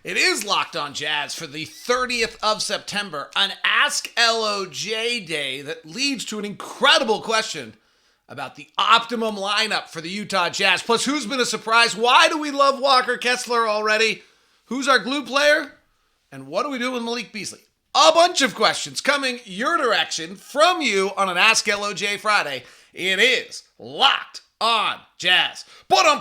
It is Locked On Jazz for the 30th of September, an Ask LOJ day that leads to an incredible question about the optimum lineup for the Utah Jazz. Plus, who's been a surprise? Why do we love Walker Kessler already? Who's our glue player? And what do we do with Malik Beasley? A bunch of questions coming your direction from you on an Ask LOJ Friday. It is Locked On Jazz. Pow.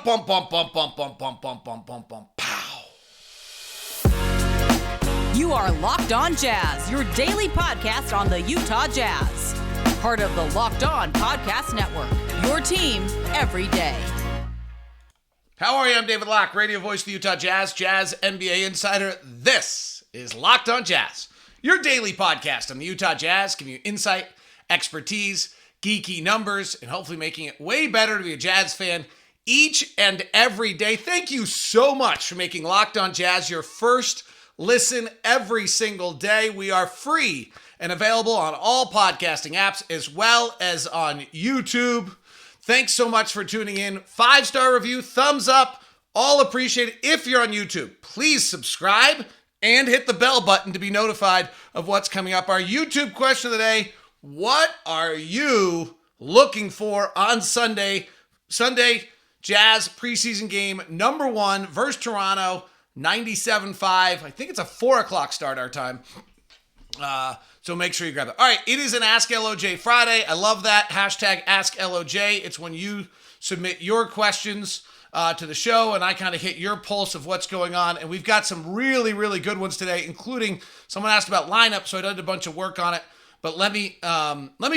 You are Locked On Jazz, your daily podcast on the Utah Jazz. Part of the Locked On Podcast Network, your team every day. How are you? I'm David Locke, radio voice of the Utah Jazz, Jazz NBA insider. This is Locked On Jazz, your daily podcast on the Utah Jazz, giving you insight, expertise, geeky numbers, and hopefully making it way better to be a Jazz fan each and every day. Thank you so much for making Locked On Jazz your first listen every single day. We are free and available on all podcasting apps as well as on YouTube. Thanks so much for tuning in. 5-star review, thumbs up, all appreciated. If you're on YouTube, please subscribe and hit the bell button to be notified of what's coming up. Our YouTube question of the day: what are you looking for on Sunday? Sunday Jazz preseason game number 1 versus Toronto, 97-5. I think it's a 4 o'clock start our time. So make sure you grab it. All right, it is an Ask LOJ Friday. I love that. Hashtag Ask LOJ. It's when you submit your questions to the show, and I kind of hit your pulse of what's going on. And we've got some really, really good ones today, including someone asked about lineup, so I did a bunch of work on it. But let me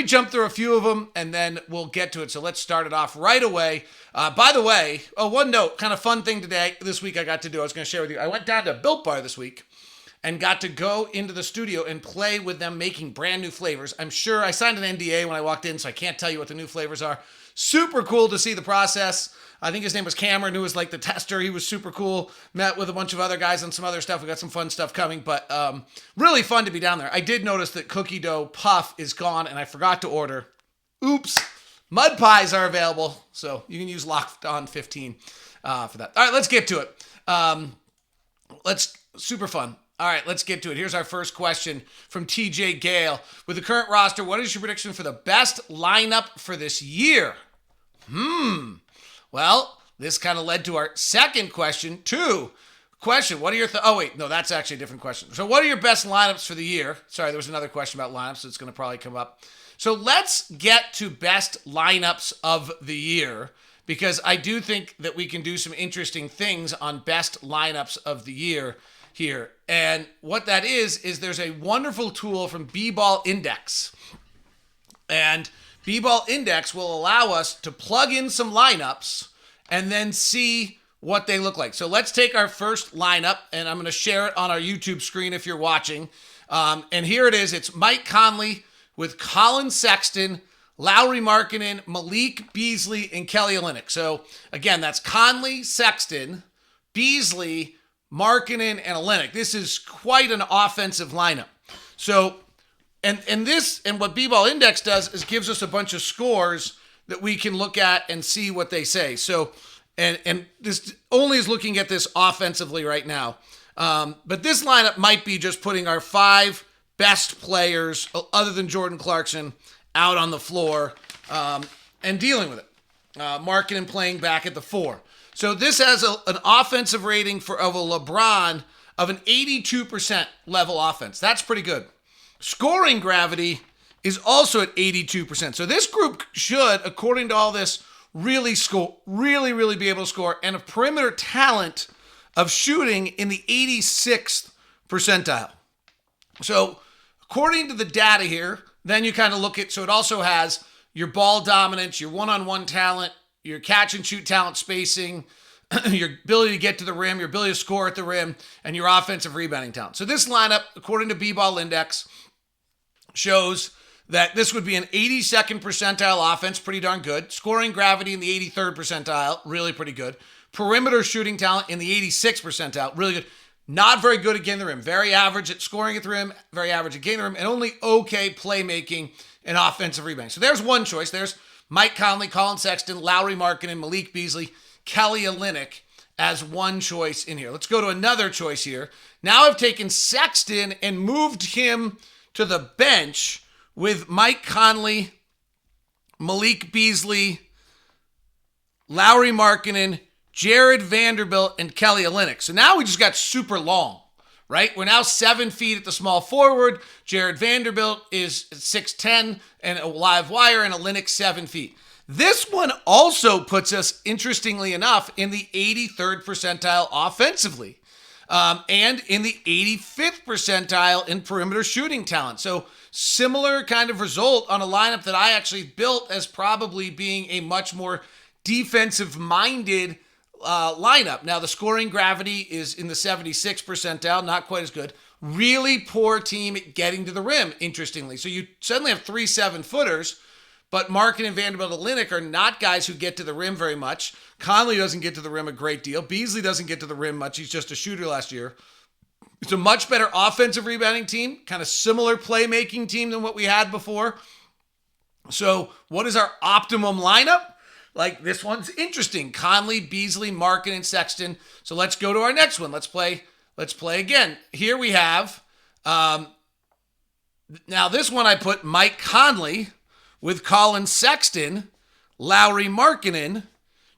jump through a few of them, and then we'll get to it. So let's start it off right away. By the way, one note, kind of fun thing this week I got to do, I was going to share with you. I went down to Built Bar this week and got to go into the studio and play with them making brand new flavors. I'm sure I signed an NDA when I walked in, so I can't tell you what the new flavors are. Super cool to see the process. I think his name was Cameron, who was like the tester. He was super cool. Met with a bunch of other guys on some other stuff. We got some fun stuff coming, but really fun to be down there. I did notice that cookie dough puff is gone, and I forgot to order. Oops. Mud pies are available, so you can use Locked On 15 for that. All right, let's get to it. Super fun. All right, let's get to it. Here's our first question from TJ Gale. With the current roster, what is your prediction for the best lineup for this year? Well, this kind of led to our second question, too. Question, what are your that's actually a different question. So what are your best lineups for the year? Sorry, there was another question about lineups, so it's going to probably come up. So let's get to best lineups of the year, because I do think that we can do some interesting things on best lineups of the year here. And what that is there's a wonderful tool from BBallIndex. And BBallIndex will allow us to plug in some lineups and then see what they look like. So let's take our first lineup, and I'm going to share it on our YouTube screen if you're watching. And here it is. It's Mike Conley with Colin Sexton, Lauri Markkanen, Malik Beasley, and Kelly Olynyk. So again, that's Conley, Sexton, Beasley, Markkanen, and Olynyk. This is quite an offensive lineup. So, and what BBallIndex does is gives us a bunch of scores that we can look at and see what they say. So, and this only is looking at this offensively right now. But this lineup might be just putting our 5 best players, other than Jordan Clarkson, out on the floor and dealing with it. Markkanen playing back at the 4. So this has an offensive rating of a LeBron of an 82% level offense. That's pretty good. Scoring gravity is also at 82%. So this group should, according to all this, really be able to score, and a perimeter talent of shooting in the 86th percentile. So according to the data here, then you kind of look at, so it also has your ball dominance, your one-on-one talent, your catch and shoot talent, spacing, your ability to get to the rim, your ability to score at the rim, and your offensive rebounding talent. So this lineup, according to BBallIndex, shows that this would be an 82nd percentile offense, pretty darn good. Scoring gravity in the 83rd percentile, really pretty good. Perimeter shooting talent in the 86th percentile, really good. Not very good at getting the rim. Very average at scoring at the rim, very average at getting the rim, and only okay playmaking and offensive rebounding. So there's one choice. There's Mike Conley, Colin Sexton, Lauri Markkanen, Malik Beasley, Kelly Olynyk as one choice in here. Let's go to another choice here. Now I've taken Sexton and moved him to the bench with Mike Conley, Malik Beasley, Lauri Markkanen, Jared Vanderbilt, and Kelly Olynyk. So now we just got super long, right? We're now 7 feet at the small forward. Jared Vanderbilt is 6'10", and a live wire, and Olynyk 7 feet. This one also puts us, interestingly enough, in the 83rd percentile offensively, and in the 85th percentile in perimeter shooting talent. So similar kind of result on a lineup that I actually built as probably being a much more defensive-minded lineup. Now, the scoring gravity is in the 76th percentile, not quite as good. Really poor team at getting to the rim, interestingly. So you suddenly have 3 7-footers, but Markkanen and Vanderbilt and Olynyk are not guys who get to the rim very much. Conley doesn't get to the rim a great deal. Beasley doesn't get to the rim much. He's just a shooter last year. It's a much better offensive rebounding team, kind of similar playmaking team than what we had before. So what is our optimum lineup? Like, this one's interesting. Conley, Beasley, Markkanen, Sexton. So let's go to our next one. Let's play again. Here we have, now this one I put Mike Conley with Colin Sexton, Lauri Markkanen,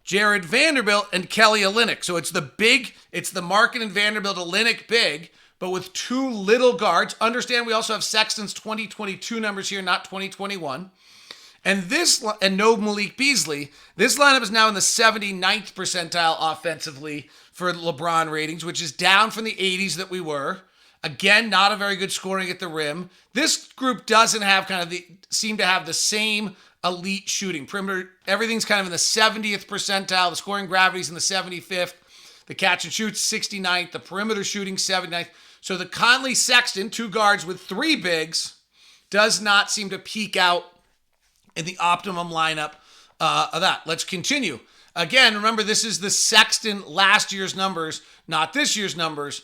Jared Vanderbilt, and Kelly Olynyk. So it's the Markkanen, Vanderbilt, Olynyk big, but with 2 little guards. Understand we also have Sexton's 2022 numbers here, not 2021. And no Malik Beasley. This lineup is now in the 79th percentile offensively for LeBron ratings, which is down from the 80s that we were. Again, not a very good scoring at the rim. This group doesn't have seem to have the same elite shooting. Perimeter, everything's kind of in the 70th percentile. The scoring gravity's in the 75th. The catch and shoot's 69th. The perimeter shooting 79th. So the Conley Sexton, 2 guards with 3 bigs, does not seem to peak out in the optimum lineup of that. Let's continue. Again, remember, this is the Sexton last year's numbers, not this year's numbers.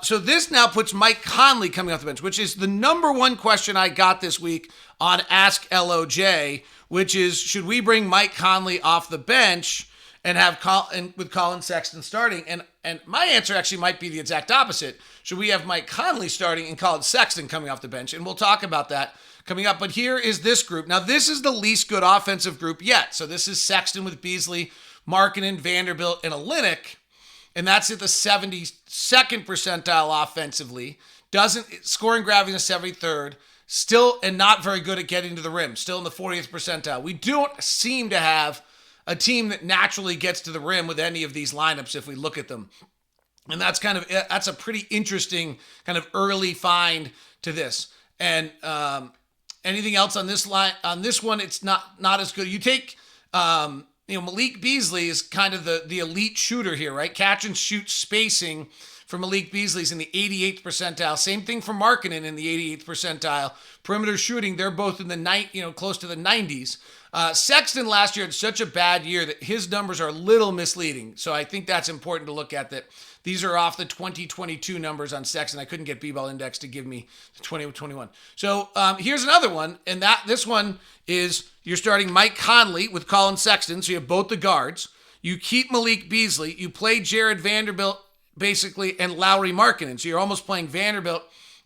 So this now puts Mike Conley coming off the bench, which is the number one question I got this week on Ask LOJ, which is, should we bring Mike Conley off the bench and have with Colin Sexton starting? And my answer actually might be the exact opposite. Should we have Mike Conley starting and Colin Sexton coming off the bench? And we'll talk about that coming up. But here is this group. Now, this is the least good offensive group yet. So this is Sexton with Beasley, Markkanen, Vanderbilt, and Olynyk. And that's at the 72nd percentile offensively. Scoring gravity in the 73rd. Still, and not very good at getting to the rim. Still in the 40th percentile. We don't seem to have a team that naturally gets to the rim with any of these lineups if we look at them. And that's a pretty interesting kind of early find to this. And anything else on this line? On this one, it's not as good. You take Malik Beasley is kind of the elite shooter here, right? Catch and shoot spacing for Malik Beasley's in the 88th percentile. Same thing for Markkanen in the 88th percentile. Perimeter shooting, they're both in the close to the 90s. Sexton last year had such a bad year that his numbers are a little misleading. So I think that's important to look at, that these are off the 2022 numbers on Sexton. I couldn't get BBallIndex to give me the 2021. So here's another one. And this one is, you're starting Mike Conley with Colin Sexton. So you have both the guards. You keep Malik Beasley. You play Jared Vanderbilt, basically, and Lauri Markkanen. So you're almost playing Vanderbilt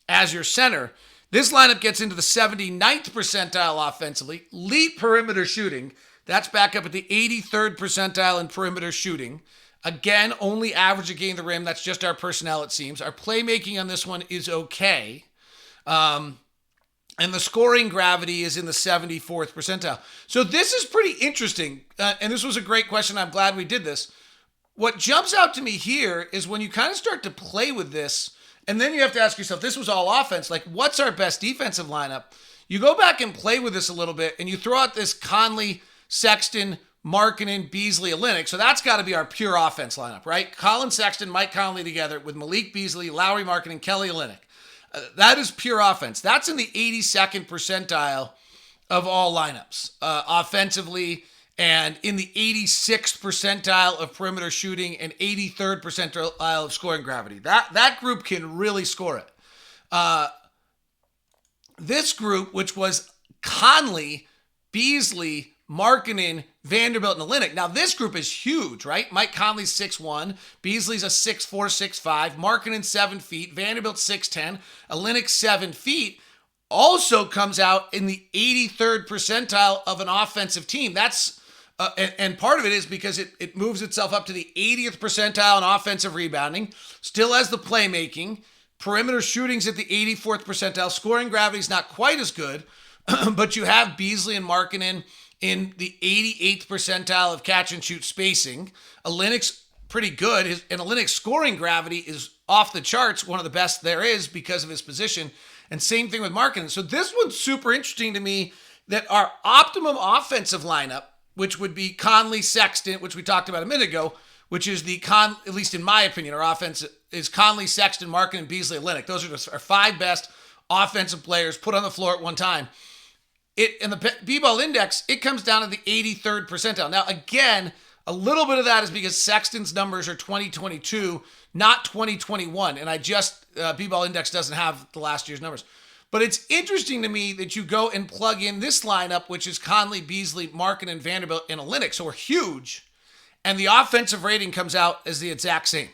as your center. This lineup gets into the 79th percentile offensively. Elite perimeter shooting. That's back up at the 83rd percentile in perimeter shooting. Again, only average at getting the rim. That's just our personnel, it seems. Our playmaking on this one is okay. And the scoring gravity is in the 74th percentile. So this is pretty interesting. And this was a great question. I'm glad we did this. What jumps out to me here is when you kind of start to play with this, and then you have to ask yourself, this was all offense. Like, what's our best defensive lineup? You go back and play with this a little bit, and you throw out this Conley, Sexton, Markkanen, Beasley, Olynyk. So that's got to be our pure offense lineup, right? Colin Sexton, Mike Conley together with Malik Beasley, Lauri Markkanen, Kelly Olynyk. That is pure offense. That's in the 82nd percentile of all lineups offensively, and in the 86th percentile of perimeter shooting and 83rd percentile of scoring gravity. That group can really score it. This group, which was Conley, Beasley, Markkanen, Vanderbilt, and Olynyk. Now, this group is huge, right? Mike Conley's 6'1", Beasley's a 6'4", 6'5", Markkanen 7 feet, Vanderbilt 6'10", Olynyk 7 feet. Also comes out in the 83rd percentile of an offensive team. That's and part of it is because it moves itself up to the 80th percentile in offensive rebounding. Still has the playmaking. Perimeter shooting's at the 84th percentile. Scoring gravity's not quite as good, but you have Beasley and Markkanen in the 88th percentile of catch and shoot spacing. Olynyk's pretty good, and Olynyk's scoring gravity is off the charts, one of the best there is because of his position. And same thing with Markkanen. So this one's super interesting to me, that our optimum offensive lineup, which would be Conley, Sexton, which we talked about a minute ago, which is at least in my opinion, our offense is Conley, Sexton, Markkanen, Beasley, Olynyk. Those are our 5 best offensive players put on the floor at one time. In the B-ball index, it comes down to the 83rd percentile. Now, again, a little bit of that is because Sexton's numbers are 2022, not 2021. And B-ball index doesn't have the last year's numbers. But it's interesting to me that you go and plug in this lineup, which is Conley, Beasley, Markkanen, Vanderbilt, and Olynyk. So we're huge. And the offensive rating comes out as the exact same.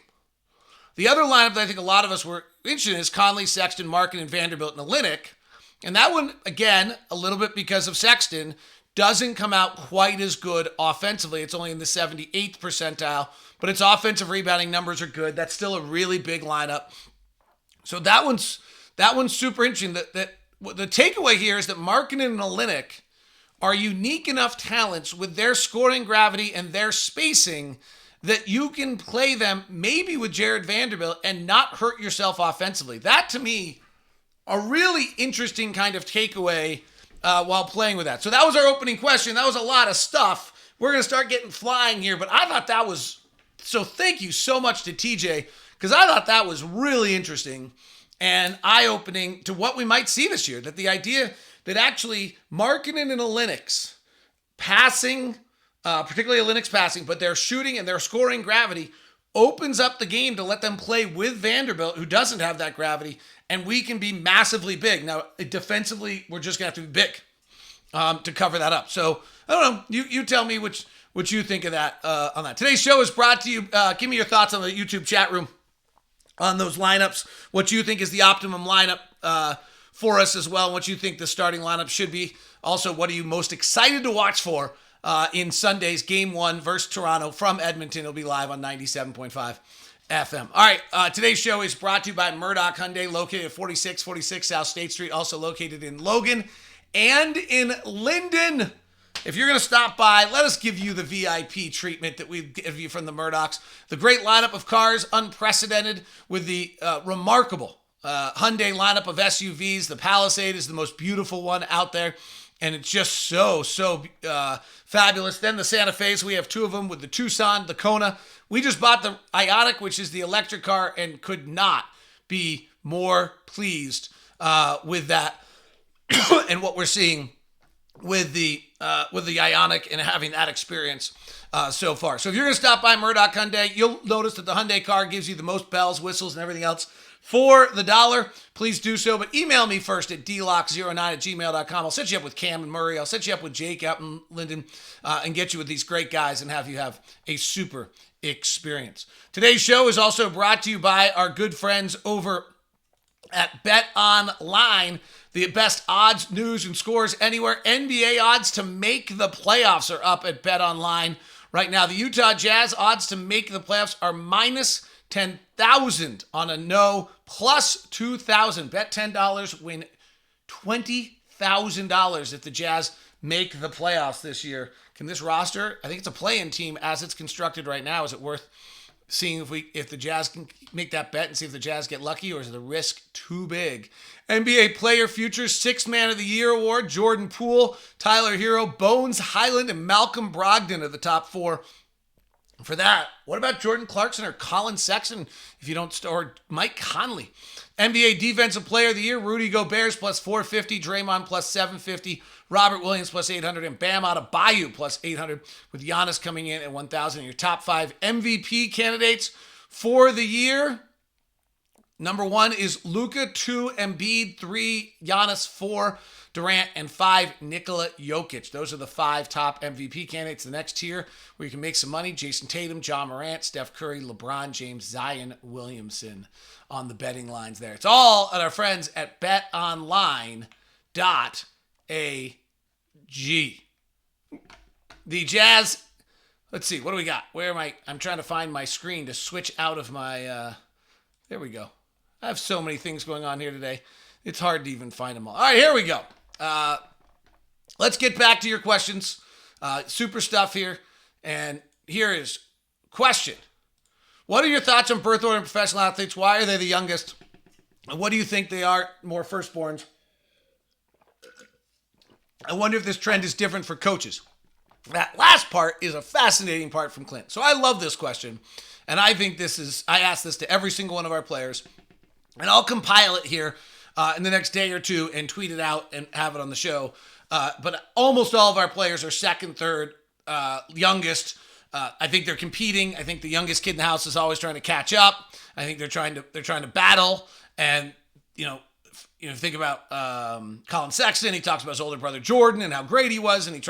The other lineup that I think a lot of us were interested in is Conley, Sexton, Markkanen, Vanderbilt, and Olynyk. And that one, again, a little bit because of Sexton, doesn't come out quite as good offensively. It's only in the 78th percentile, but its offensive rebounding numbers are good. That's still a really big lineup. So that one's super interesting. That the takeaway here is that Markkanen and Olynyk are unique enough talents with their scoring gravity and their spacing that you can play them maybe with Jared Vanderbilt and not hurt yourself offensively. That, to me, a really interesting kind of takeaway while playing with that. So that was our opening question. That was a lot of stuff. We're going to start getting flying here, but I thought that was, so thank you so much to TJ, because I thought that was really interesting and eye-opening to what we might see this year. That the idea that actually Markkanen and Olynyk's passing, particularly Olynyk's passing, but their shooting and their scoring gravity opens up the game to let them play with Vanderbilt, who doesn't have that gravity, and we can be massively big. Now, defensively, we're just going to have to be big to cover that up. So, I don't know. You tell me what you think of that on that. Today's show is brought to you. Give me your thoughts on the YouTube chat room on those lineups, what you think is the optimum lineup for us as well, and what you think the starting lineup should be. Also, what are you most excited to watch for in Sunday's Game 1 versus Toronto from Edmonton? It'll be live on 97.5 FM. All right, today's show is brought to you by Murdoch Hyundai, located at 4646 South State Street, also located in Logan and in Linden. If you're going to stop by, let us give you the VIP treatment that we give you from the Murdochs. The great lineup of cars, unprecedented, with the remarkable Hyundai lineup of SUVs. The Palisade is the most beautiful one out there, and it's just so fabulous. Then the Santa Fe's, we have 2 of them with the Tucson, the Kona. We just bought the Ioniq, which is the electric car, and could not be more pleased with that and what we're seeing with the Ioniq and having that experience so far. So if you're going to stop by Murdoch Hyundai, you'll notice that the Hyundai car gives you the most bells, whistles, and everything else for the dollar. Please do so, but email me first at dlock09@gmail.com. I'll set you up with Cam and Murray. I'll set you up with Jake out in Linden and get you with these great guys and have you have a super experience. Today's show is also brought to you by our good friends over at BetOnline. The best odds, news, and scores anywhere. NBA odds to make the playoffs are up at BetOnline right now. The Utah Jazz odds to make the playoffs are minus 10,000 on a no, plus 2,000. Bet $10, win $20,000 if the Jazz make the playoffs this year. Can this roster, I think it's a play-in team as it's constructed right now. Is it worth seeing if the Jazz can make that bet and see if the Jazz get lucky, or is the risk too big? NBA Player Futures 6th Man of the Year award, Jordan Poole, Tyler Hero, Bones Highland, and Malcolm Brogdon are the top 4 for that. What about Jordan Clarkson or Colin Sexton if you don't, or Mike Conley? NBA Defensive Player of the Year, Rudy Gobert's plus 450, Draymond plus 750, Robert Williams plus 800, and Bam Adebayo plus 800, with Giannis coming in at 1,000. Your top 5 MVP candidates for the year. Number 1 is Luka, 2 Embiid, 3 Giannis, 4 Durant, and 5 Nikola Jokic. Those are the 5 top MVP candidates. The next tier where you can make some money: Jason Tatum, John Morant, Steph Curry, LeBron James, Zion Williamson on the betting lines there. It's all at our friends at betonline.ag. The Jazz, let's see, what do we got? Where am I? I'm trying to find my screen to switch out of my, there we go. I have so many things going on here today. It's hard to even find them all. All right, here we go. Let's get back to your questions. Super stuff here. And here is question. What are your thoughts on birth order in professional athletes? Why are they the youngest? And what do you think they are, more firstborns? I wonder if this trend is different for coaches. That last part is a fascinating part from Clint. So I love this question. And I think I ask this to every single one of our players. And I'll compile it here in the next day or two and tweet it out and have it on the show. But almost all of our players are second, third, youngest. I think they're competing. I think the youngest kid in the house is always trying to catch up. I think they're trying to battle. And, think about Colin Sexton. He talks about his older brother Jordan and how great he was, and he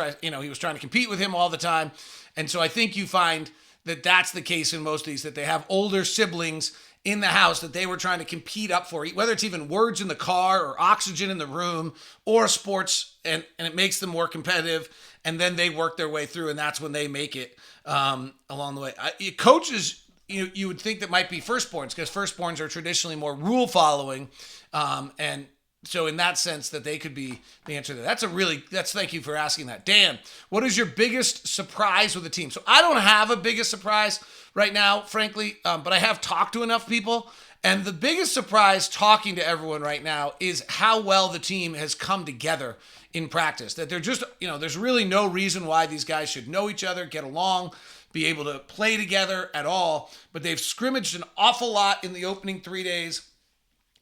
was trying to compete with him all the time. And so I think you find that that's the case in most of these, that they have older siblings in the house that they were trying to compete up for, whether it's even words in the car or oxygen in the room or sports, and it makes them more competitive, and then they work their way through, and that's when they make it along the way. Coaches, you would think that might be firstborns, because firstborns are traditionally more rule following, and so in that sense that they could be the answer to that. Thank you for asking that. Dan, what is your biggest surprise with the team? So I don't have a biggest surprise right now, frankly, but I have talked to enough people, and the biggest surprise talking to everyone right now is how well the team has come together in practice. That they're just, there's really no reason why these guys should know each other, get along, be able to play together at all, but they've scrimmaged an awful lot in the opening 3 days,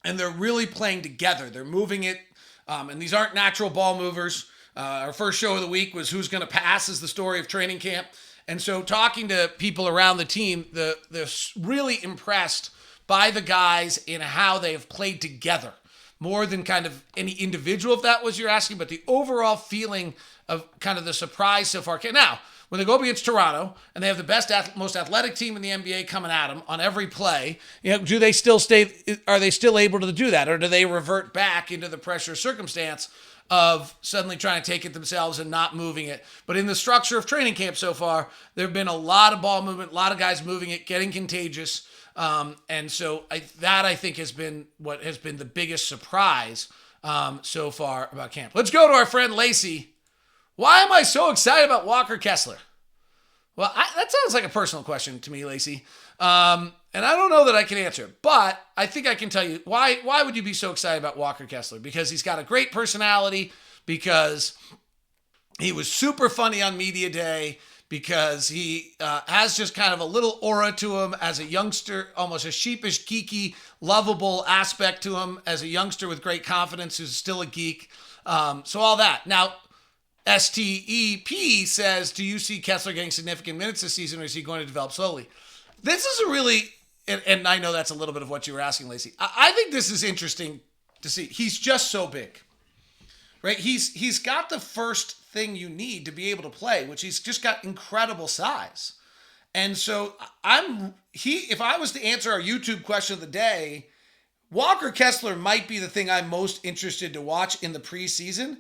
and they're really playing together. They're moving it, and these aren't natural ball movers. Our first show of the week was Who's Gonna Pass is the story of training camp. And so talking to people around the team, they're really impressed by the guys in how they have played together, more than kind of any individual, if that was you're asking, but the overall feeling of kind of the surprise so far. Now, when they go up against Toronto and they have the best, most athletic team in the NBA coming at them on every play, do they still are they still able to do that? Or do they revert back into the pressure circumstance of suddenly trying to take it themselves and not moving it? But in the structure of training camp so far, there have been a lot of ball movement, a lot of guys moving it, getting contagious. And so I think has been what has been the biggest surprise so far about camp. Let's go to our friend Lacey. Why am I so excited about Walker Kessler? Well, that sounds like a personal question to me, Lacey. And I don't know that I can answer, but I think I can tell you why would you be so excited about Walker Kessler? Because he's got a great personality, because he was super funny on media day, because he has just kind of a little aura to him as a youngster, almost a sheepish, geeky, lovable aspect to him as a youngster with great confidence who's still a geek. So all that. Now, STEP says, do you see Kessler getting significant minutes this season, or is he going to develop slowly? This is a really, and I know that's a little bit of what you were asking, Lacey. I think this is interesting to see. He's just so big, right? He's got the first thing you need to be able to play, which he's just got incredible size. And so if I was to answer our YouTube question of the day, Walker Kessler might be the thing I'm most interested to watch in the preseason.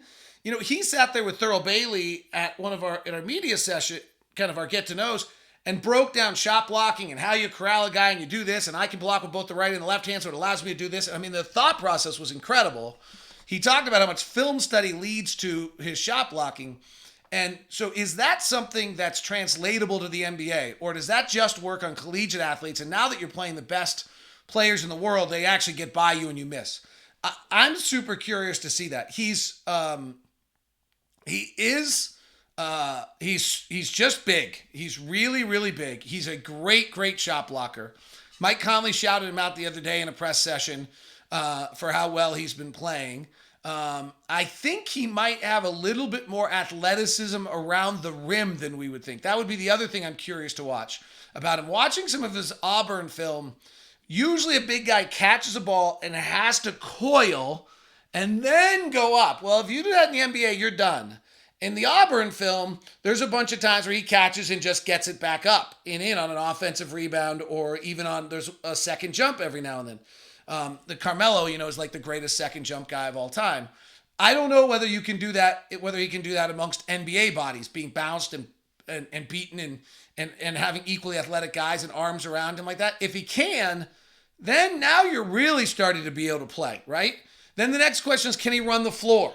He sat there with Thurl Bailey at in our media session, kind of our get-to-knows, and broke down shot blocking and how you corral a guy and you do this, and I can block with both the right and the left hand, so it allows me to do this. I mean, the thought process was incredible. He talked about how much film study leads to his shot blocking. And so is that something that's translatable to the NBA, or does that just work on collegiate athletes? And now that you're playing the best players in the world, they actually get by you and you miss. I'm super curious to see that. He's just big. He's really, really big. He's a great, great shot blocker. Mike Conley shouted him out the other day in a press session for how well he's been playing. I think he might have a little bit more athleticism around the rim than we would think. That would be the other thing I'm curious to watch about him. Watching some of his Auburn film, Usually a big guy catches a ball and has to coil and then go up. Well, if you do that in the NBA, you're done. In the Auburn film, there's a bunch of times where he catches and just gets it back up and in on an offensive rebound, or even on, there's a second jump every now and then. The Carmelo, is like the greatest second jump guy of all time. I don't know whether you can do that, whether he can do that amongst NBA bodies, being bounced and beaten and having equally athletic guys and arms around him like that. If he can, then now you're really starting to be able to play, right? Then the next question is, can he run the floor?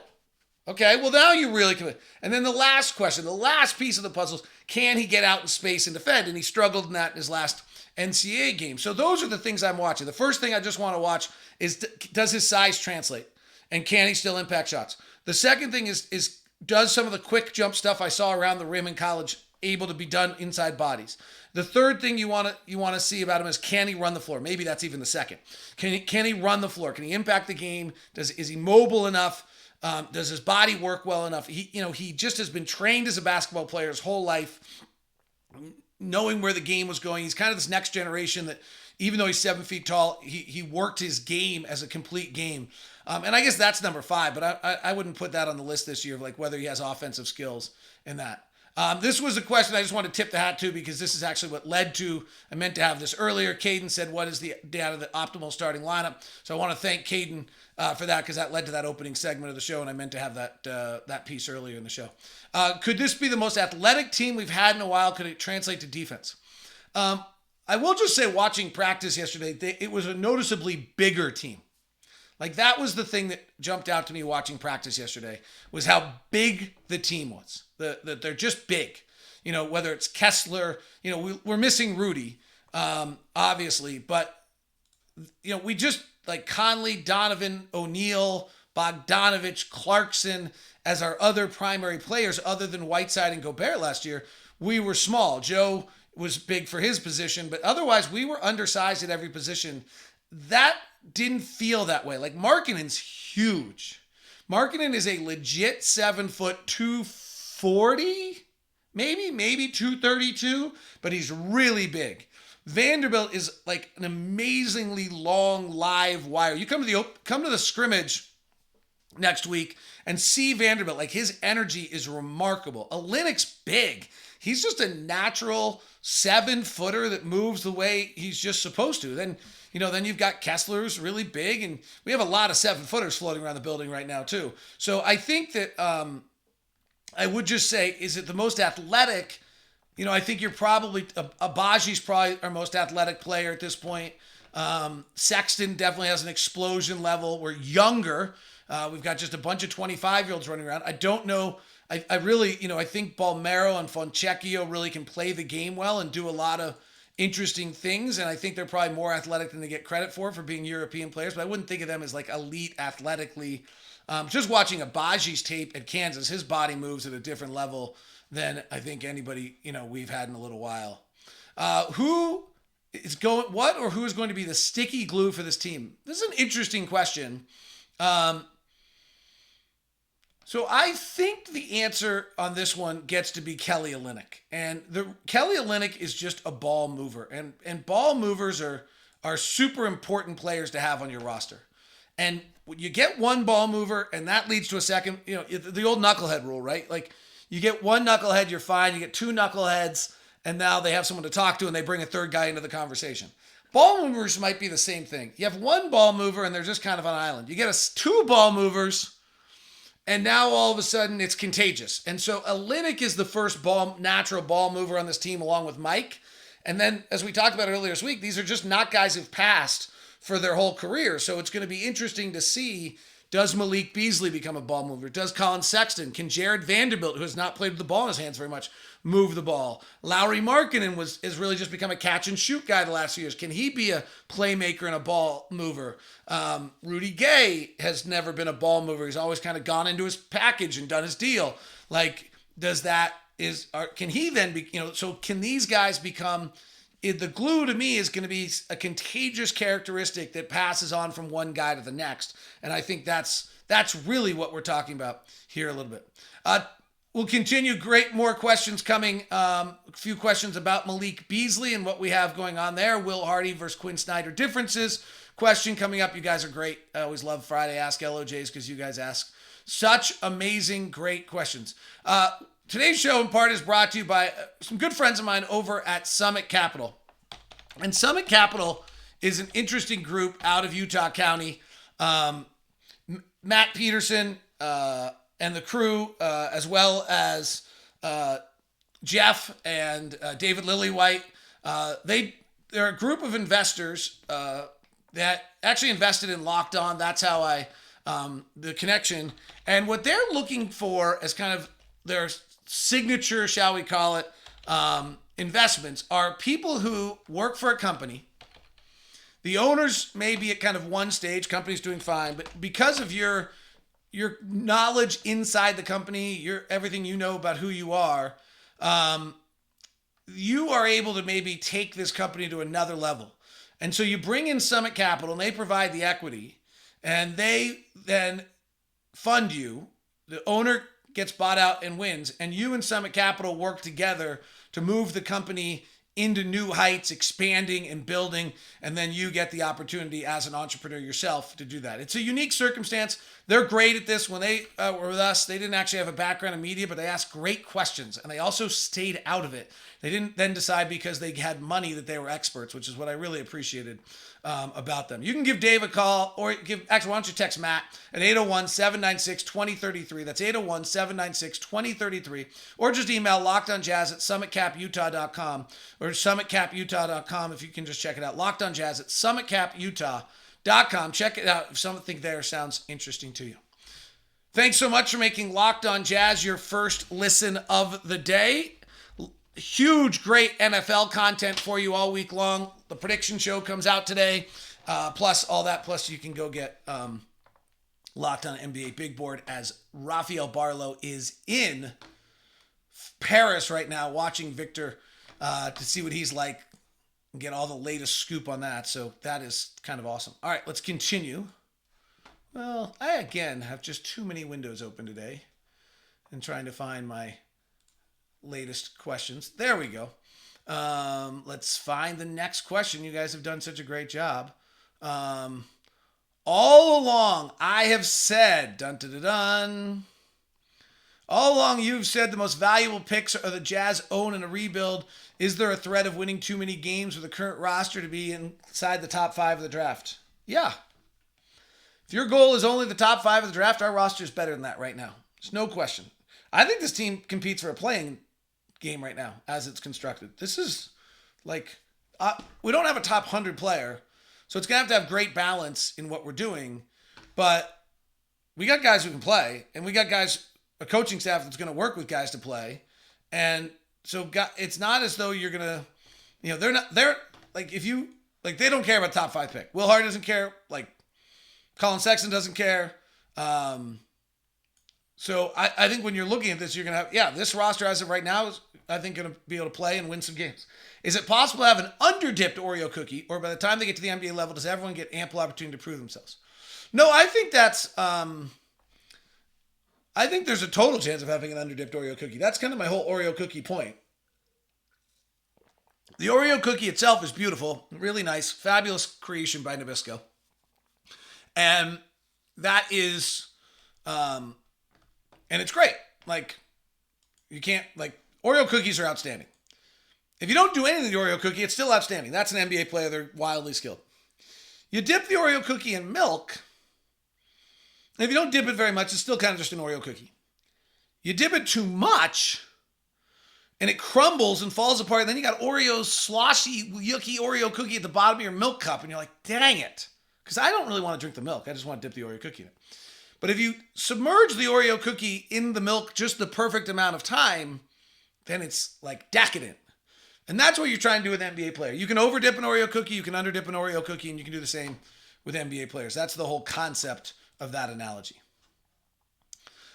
Okay, well, now you really can. And then the last question, the last piece of the puzzle is, can he get out in space and defend? And he struggled in that in his last NCAA game. So those are the things I'm watching. The first thing I just want to watch is, does his size translate? And can he still impact shots? The second thing is does some of the quick jump stuff I saw around the rim in college able to be done inside bodies? The third thing you want to see about him is, can he run the floor? Maybe that's even the second. Can he run the floor? Can he impact the game? Is he mobile enough? Does his body work well enough? He just has been trained as a basketball player his whole life, knowing where the game was going. He's kind of this next generation that, even though he's 7 feet tall, he worked his game as a complete game. And I guess that's number 5, but I wouldn't put that on the list this year of like whether he has offensive skills in that. This was a question I just want to tip the hat to, because this is actually what led to, I meant to have this earlier. Caden said, what is the data of the optimal starting lineup? So I want to thank Caden for that, because that led to that opening segment of the show, and I meant to have that piece earlier in the show. Could this be the most athletic team we've had in a while? Could it translate to defense? I will just say, watching practice yesterday, it was a noticeably bigger team. Like, that was the thing that jumped out to me watching practice yesterday, was how big the team was. That they're just big. Whether it's Kessler, we're missing Rudy, obviously, but, we just, like Conley, Donovan, O'Neal, Bogdanovich, Clarkson as our other primary players other than Whiteside and Gobert last year, we were small. Joe was big for his position, but otherwise we were undersized at every position. That didn't feel that way. Like, Markkanen's huge. Markkanen is a legit 7 foot 240, maybe 232, but he's really big. Vanderbilt is like an amazingly long live wire. You come to the scrimmage next week and see Vanderbilt. Like, his energy is remarkable. Olynyk's big. He's just a natural 7-footer that moves the way he's just supposed to. Then you've got Kessler's really big, and we have a lot of 7-footers floating around the building right now too. So I think that I would just say, is it the most athletic? I think you're probably, Abaji's probably our most athletic player at this point. Sexton definitely has an explosion level. We're younger. We've got just a bunch of 25-year-olds running around. I don't know. I really, I think Balmero and Fontecchio really can play the game well and do a lot of interesting things. And I think they're probably more athletic than they get credit for being European players. But I wouldn't think of them as like elite athletically. Just watching Abaji's tape at Kansas, his body moves at a different level than I think anybody, we've had in a little while. Who is going to be the sticky glue for this team? This is an interesting question. So I think the answer on this one gets to be Kelly Olynyk. And Kelly Olynyk is just a ball mover. And ball movers are super important players to have on your roster. And you get one ball mover, and that leads to a second, the old knucklehead rule, right? Like, you get one knucklehead, you're fine. You get 2 knuckleheads, and now they have someone to talk to, and they bring a third guy into the conversation. Ball movers might be the same thing. You have one ball mover, and they're just kind of on an island. You get 2 ball movers, and now all of a sudden it's contagious. And so Olynyk is the first natural ball mover on this team, along with Mike. And then, as we talked about earlier this week, these are just not guys who've passed for their whole career. So it's going to be interesting to see, does Malik Beasley become a ball mover? Does Colin Sexton? Can Jared Vanderbilt, who has not played with the ball in his hands very much, move the ball? Lauri Markkanen has really just become a catch and shoot guy the last few years. Can he be a playmaker and a ball mover? Rudy Gay has never been a ball mover. He's always kind of gone into his package and done his deal. Like, can he then be, so can these guys become, the glue to me is going to be a contagious characteristic that passes on from one guy to the next. And I think that's really what we're talking about here a little bit. we'll continue. More questions coming. A few questions about Malik Beasley and what we have going on there. Will Hardy versus Quinn Snyder differences. Question coming up. You guys are great. I always love Friday Ask LOJs because you guys ask such amazing, great questions. Today's show in part is brought to you by some good friends of mine over at Summit Capital. And Summit Capital is an interesting group out of Utah County. Matt Peterson and the crew, as well as Jeff and David Lillywhite, they're a group of investors that actually invested in Locked On. That's how the connection. And what they're looking for as kind of their signature, shall we call it, investments are people who work for a company. The owners may be at kind of one stage, company's doing fine, but because of your knowledge inside the company, everything you know about who you are able to maybe take this company to another level. And so you bring in Summit Capital and they provide the equity and they then fund you. The owner gets bought out and wins, and you and Summit Capital work together to move the company into new heights, expanding and building, and then you get the opportunity as an entrepreneur yourself to do that. It's a unique circumstance. They're great at this. When they were with us, they didn't actually have a background in media, but they asked great questions, and they also stayed out of it. They didn't then decide because they had money that they were experts, which is what I really appreciated about them. You can give Dave a call, or why don't you text Matt at 801-796-2033. That's 801-796-2033. Or just email lockedonjazz@summitcaputah.com or summitcaputah.com if you can just check it out. lockedonjazz@summitcaputah.com. Check it out if something there sounds interesting to you. Thanks so much for making Locked On Jazz your first listen of the day. Huge, great NFL content for you all week long. The prediction show comes out today. Plus all that. Plus you can go get Locked On NBA Big Board as Rafael Barlow is in Paris right now watching Victor to see what he's like and get all the latest scoop on that. So that is kind of awesome. All right, let's continue. Well, I again have just too many windows open today and trying to find my latest questions. There we go. Let's find the next question. You guys have done such a great job. All along, I have said, all along you've said the most valuable picks are the Jazz own in a rebuild. Is there a threat of winning too many games with the current roster to be inside the top 5 of the draft? Yeah. If your goal is only the top 5 of the draft, our roster is better than that right now. There's no question. I think this team competes for a playing game right now as it's constructed. This is like, we don't have a top 100 player, so it's going to have great balance in what we're doing, but we got guys who can play, and we got guys, a coaching staff that's going to work with guys to play, and so it's not as though you're going to, they're like, if you, like, they don't care about top 5 pick. Will Hardy doesn't care, like, Colin Sexton doesn't care, so I think when you're looking at this, you're going to have, this roster as of right now is, I think, going to be able to play and win some games. Is it possible to have an underdipped Oreo cookie, or by the time they get to the NBA level, does everyone get ample opportunity to prove themselves? No, I think that's, I think there's a total chance of having an underdipped Oreo cookie. That's kind of my whole Oreo cookie point. The Oreo cookie itself is beautiful, really nice, fabulous creation by Nabisco. And that is, and it's great. Like, you can't, like, Oreo cookies are outstanding. If you don't do anything to the Oreo cookie, it's still outstanding. That's an NBA player. They're wildly skilled. You dip the Oreo cookie in milk, and if you don't dip it very much, it's still kind of just an Oreo cookie. You dip it too much, and it crumbles and falls apart, and then you got Oreo's sloshy, yucky Oreo cookie at the bottom of your milk cup, and you're like, dang it. Because I don't really want to drink the milk. I just want to dip the Oreo cookie in it. But if you submerge the Oreo cookie in the milk just the perfect amount of time, then it's like decadent. And that's what you're trying to do with an NBA player. You can overdip an Oreo cookie, you can underdip an Oreo cookie, and you can do the same with NBA players. That's the whole concept of that analogy.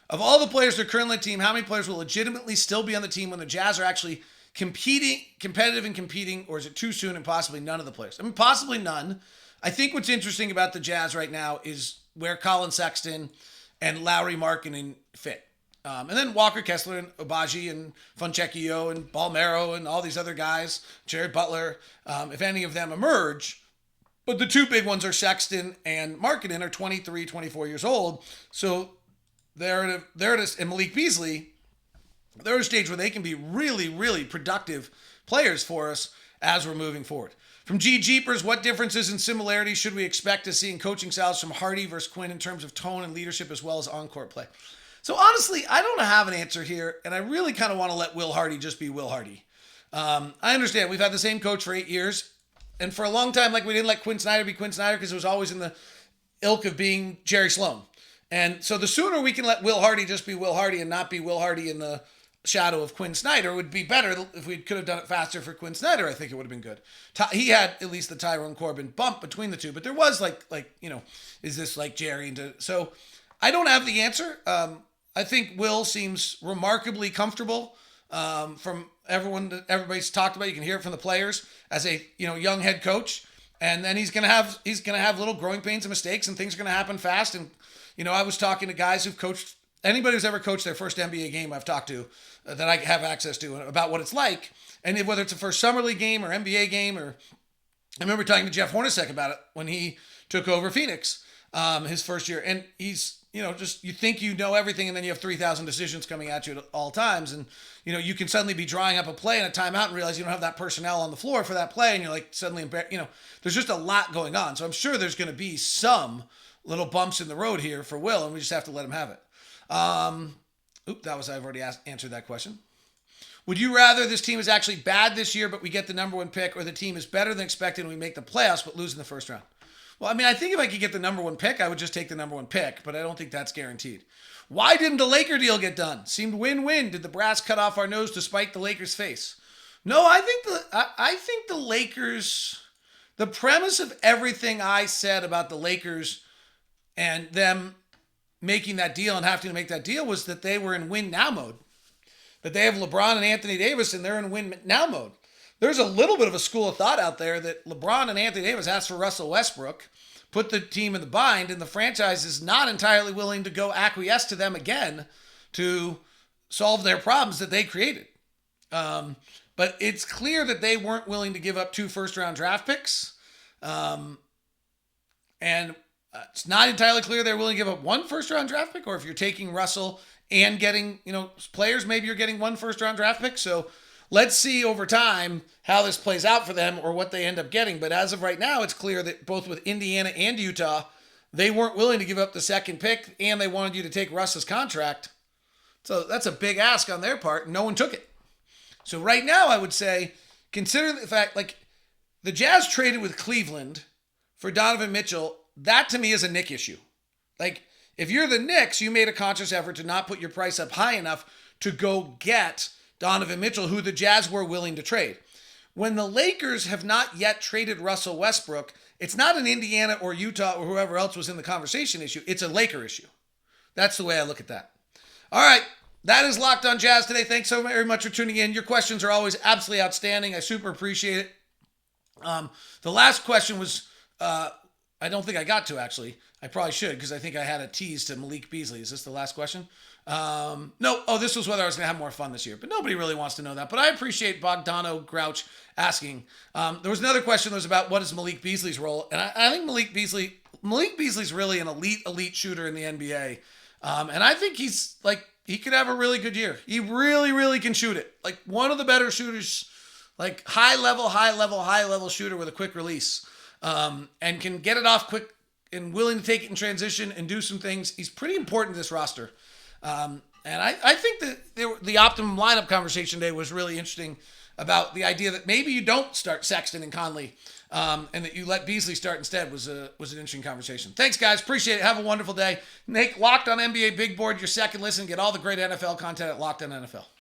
Of all the players that are currently on the team, how many players will legitimately still be on the team when the Jazz are actually competitive and competing, or is it too soon and possibly none of the players? I mean, possibly none. I think what's interesting about the Jazz right now is where Colin Sexton and Lauri Markkanen fit. And then Walker Kessler and Obagi and Fontecchio and Balmero and all these other guys, Jared Butler, if any of them emerge. But the two big ones are Sexton and Markkanen are 23, 24 years old. So they're and Malik Beasley, they're at a stage where they can be really, really productive players for us as we're moving forward. From G. Jeepers, what differences and similarities should we expect to see in coaching styles from Hardy versus Quinn in terms of tone and leadership as well as on-court play? So honestly, I don't have an answer here, and I really kind of want to let Will Hardy just be Will Hardy. I understand we've had the same coach for 8 years, and for a long time, like we didn't let Quinn Snyder be Quinn Snyder because it was always in the ilk of being Jerry Sloan. And so the sooner we can let Will Hardy just be Will Hardy and not be Will Hardy in the shadow of Quinn Snyder would be better. If we could have done it faster for Quinn Snyder, I think it would have been good. He had at least the Tyrone Corbin bump between the two, but there was is this like Jerry? So I don't have the answer. I think Will seems remarkably comfortable from everyone that everybody's talked about. You can hear it from the players as a young head coach, and then he's gonna have little growing pains and mistakes, and things are gonna happen fast. And I was talking to guys who've coached. Anybody who's ever coached their first NBA game I've talked to that I have access to about what it's like, and whether it's a first summer league game or NBA game, or I remember talking to Jeff Hornacek about it when he took over Phoenix his first year, and he's just you think everything, and then you have 3,000 decisions coming at you at all times, and you can suddenly be drawing up a play in a timeout and realize you don't have that personnel on the floor for that play, and you're like suddenly there's just a lot going on. So I'm sure there's going to be some little bumps in the road here for Will, and we just have to let him have it. I've already answered that question. Would you rather this team is actually bad this year, but we get the number one pick, or the team is better than expected and we make the playoffs, but lose in the first round? Well, I think if I could get the number one pick, I would just take the number one pick, but I don't think that's guaranteed. Why didn't the Laker deal get done? Seemed win-win. Did the brass cut off our nose to spite the Lakers' face? No, I think the Lakers, the premise of everything I said about the Lakers and them making that deal and having to make that deal was that they were in win now mode. That they have LeBron and Anthony Davis and they're in win now mode. There's a little bit of a school of thought out there that LeBron and Anthony Davis asked for Russell Westbrook, put the team in the bind, and the franchise is not entirely willing to go acquiesce to them again to solve their problems that they created. But it's clear that they weren't willing to give up 2 first-round draft picks. And it's not entirely clear they're willing to give up 1 first-round draft pick, or if you're taking Russell and getting, players, maybe you're getting 1 first-round draft pick. So let's see over time how this plays out for them or what they end up getting. But as of right now, it's clear that both with Indiana and Utah, they weren't willing to give up the 2nd pick, and they wanted you to take Russ's contract. So that's a big ask on their part, and no one took it. So right now, I would say, consider the fact, the Jazz traded with Cleveland for Donovan Mitchell. That to me is a Knick issue. If you're the Knicks, you made a conscious effort to not put your price up high enough to go get Donovan Mitchell, who the Jazz were willing to trade. When the Lakers have not yet traded Russell Westbrook, it's not an Indiana or Utah or whoever else was in the conversation issue. It's a Laker issue. That's the way I look at that. All right. That is Locked on Jazz today. Thanks so very much for tuning in. Your questions are always absolutely outstanding. I super appreciate it. The last question was, I don't think I got to, actually. I probably should, because I think I had a tease to Malik Beasley. Is this the last question? No. Oh, this was whether I was going to have more fun this year. But nobody really wants to know that. But I appreciate Bogdano Grouch asking. There was another question that was about what is Malik Beasley's role. And I think Malik Beasley's really an elite shooter in the NBA. And I think he's he could have a really good year. He really, really can shoot it. One of the better shooters, high level shooter with a quick release. And can get it off quick and willing to take it in transition and do some things. He's pretty important to this roster. And I think that the optimum lineup conversation today was really interesting about the idea that maybe you don't start Sexton and Conley, and that you let Beasley start instead was an interesting conversation. Thanks, guys. Appreciate it. Have a wonderful day. Make Locked on NBA Big Board your second listen. Get all the great NFL content at Locked on NFL.